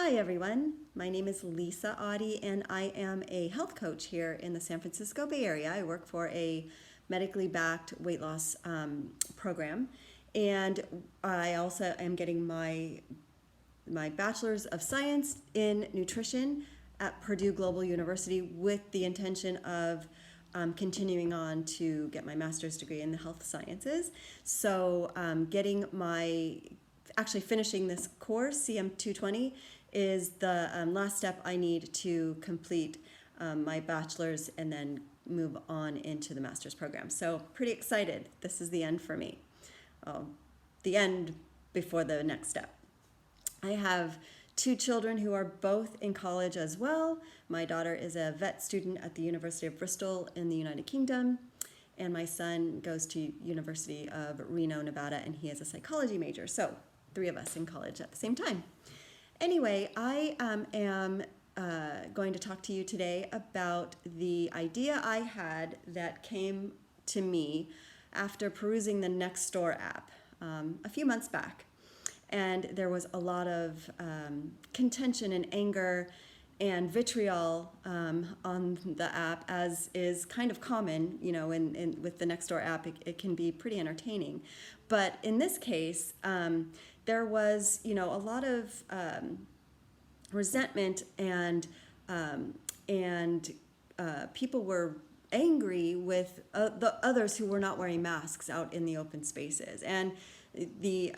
Hi everyone, my name is Lisa Audi and I am a health coach here in the San Francisco Bay Area. I work for a medically backed weight loss program, and I also am getting my Bachelor's of Science in Nutrition at Purdue Global University with the intention of continuing on to get my master's degree in the health sciences. So actually finishing this course, CM220, is the last step I need to complete my bachelor's and then move on into the master's program. So pretty excited. This is the end for me. The end before the next step. I have two children who are both in college as well. My daughter is a vet student at the University of Bristol in the United Kingdom, and my son goes to University of Reno, Nevada, and he is a psychology major. So 3 of us in college at the same time. Anyway, I am going to talk to you today about the idea I had that came to me after perusing the Nextdoor app a few months back. And there was a lot of contention and anger and vitriol on the app, as is kind of common, with the Nextdoor app. It can be pretty entertaining. But in this case, there was, a lot of resentment and people were angry with the others who were not wearing masks out in the open spaces. And the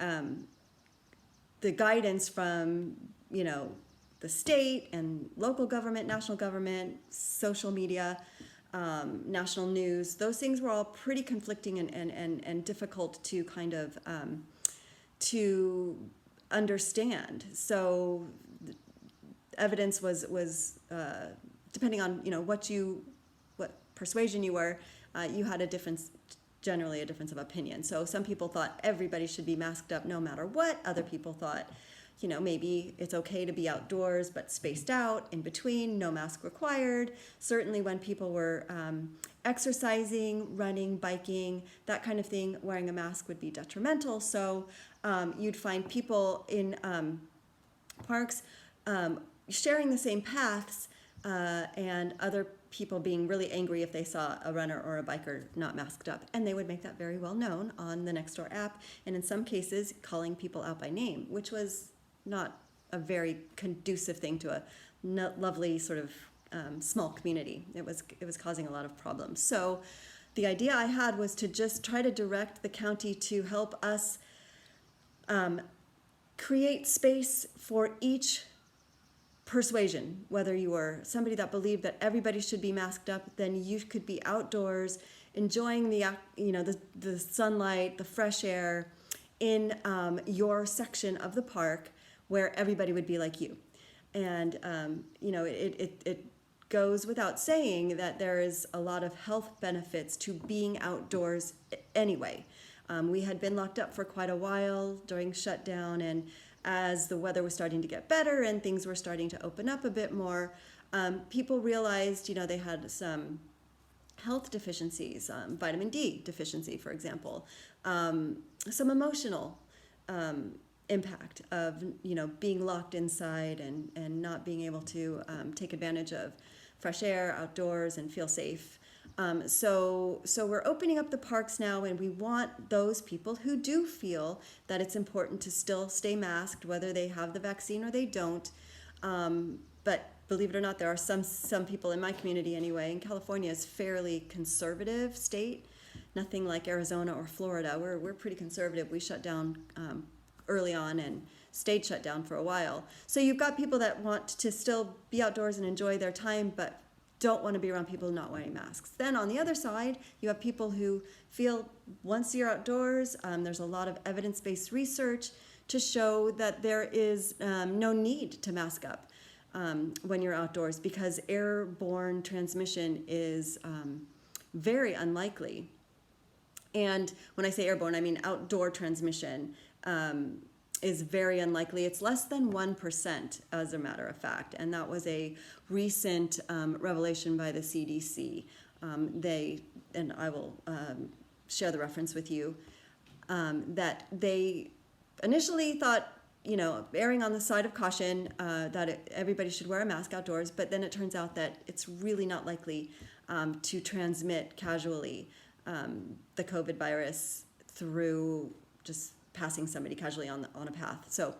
guidance from, the state and local government, national government, social media, national news, those things were all pretty conflicting and difficult to kind of to understand. So evidence was depending on what persuasion you were, you had generally a difference of opinion. So some people thought everybody should be masked up no matter what. Other people thought, maybe it's okay to be outdoors but spaced out in between, no mask required. Certainly when people were exercising, running, biking, that kind of thing, wearing a mask would be detrimental. So you'd find people in parks sharing the same paths and other people being really angry if they saw a runner or a biker not masked up. And they would make that very well known on the Nextdoor app, and in some cases calling people out by name, which was not a very conducive thing to a lovely sort of small community. It was causing a lot of problems. So the idea I had was to just try to direct the county to help us create space for each persuasion. Whether you were somebody that believed that everybody should be masked up, then you could be outdoors enjoying the sunlight, the fresh air in your section of the park where everybody would be like you. And it goes without saying that there is a lot of health benefits to being outdoors anyway. We had been locked up for quite a while during shutdown, and as the weather was starting to get better and things were starting to open up a bit more, people realized, they had some health deficiencies, vitamin D deficiency, for example, some emotional impact of, being locked inside and not being able to take advantage of fresh air outdoors and feel safe. So we're opening up the parks now, and we want those people who do feel that it's important to still stay masked, whether they have the vaccine or they don't. But believe it or not, there are some people in my community anyway. And California is a fairly conservative state, nothing like Arizona or Florida. We're pretty conservative. We shut down early on and stayed shut down for a while. So you've got people that want to still be outdoors and enjoy their time, but don't want to be around people not wearing masks. Then on the other side, you have people who feel once you're outdoors, there's a lot of evidence-based research to show that there is no need to mask up when you're outdoors, because airborne transmission is very unlikely. And when I say airborne, I mean outdoor transmission is very unlikely. It's less than 1%, as a matter of fact, and that was a recent revelation by the CDC. And I will share the reference with you, that they initially thought erring on the side of caution that everybody should wear a mask outdoors, but then it turns out that it's really not likely to transmit casually the COVID virus through just passing somebody casually on a path. So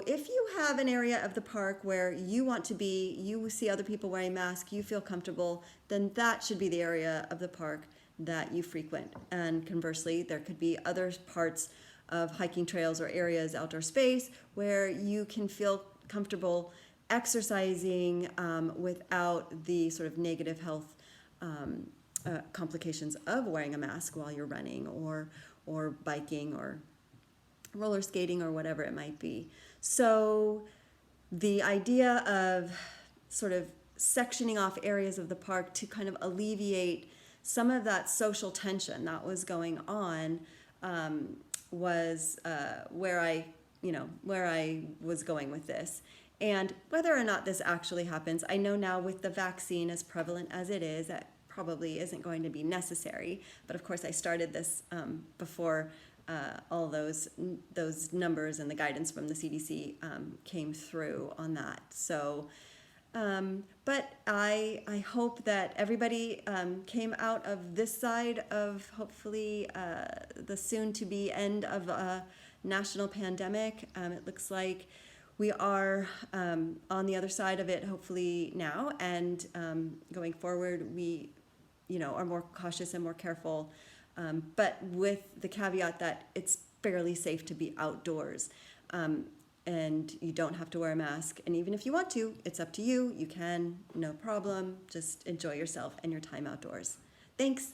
if you have an area of the park where you want to be, you see other people wearing masks, you feel comfortable, then that should be the area of the park that you frequent. And conversely, there could be other parts of hiking trails or areas, outdoor space, where you can feel comfortable exercising without the sort of negative health complications of wearing a mask while you're running or biking or roller skating or whatever it might be. So the idea of sort of sectioning off areas of the park to kind of alleviate some of that social tension that was going on was where I was going with this. And whether or not this actually happens, I know now with the vaccine as prevalent as it is, that probably isn't going to be necessary. But of course, I started this before all those numbers and the guidance from the CDC came through on that. So, but I hope that everybody came out of this side of hopefully the soon-to-be end of a national pandemic. It looks like we are on the other side of it hopefully now, and going forward we are more cautious and more careful, but with the caveat that it's fairly safe to be outdoors, and you don't have to wear a mask. And even if you want to, it's up to you. You can, no problem. Just enjoy yourself and your time outdoors. Thanks.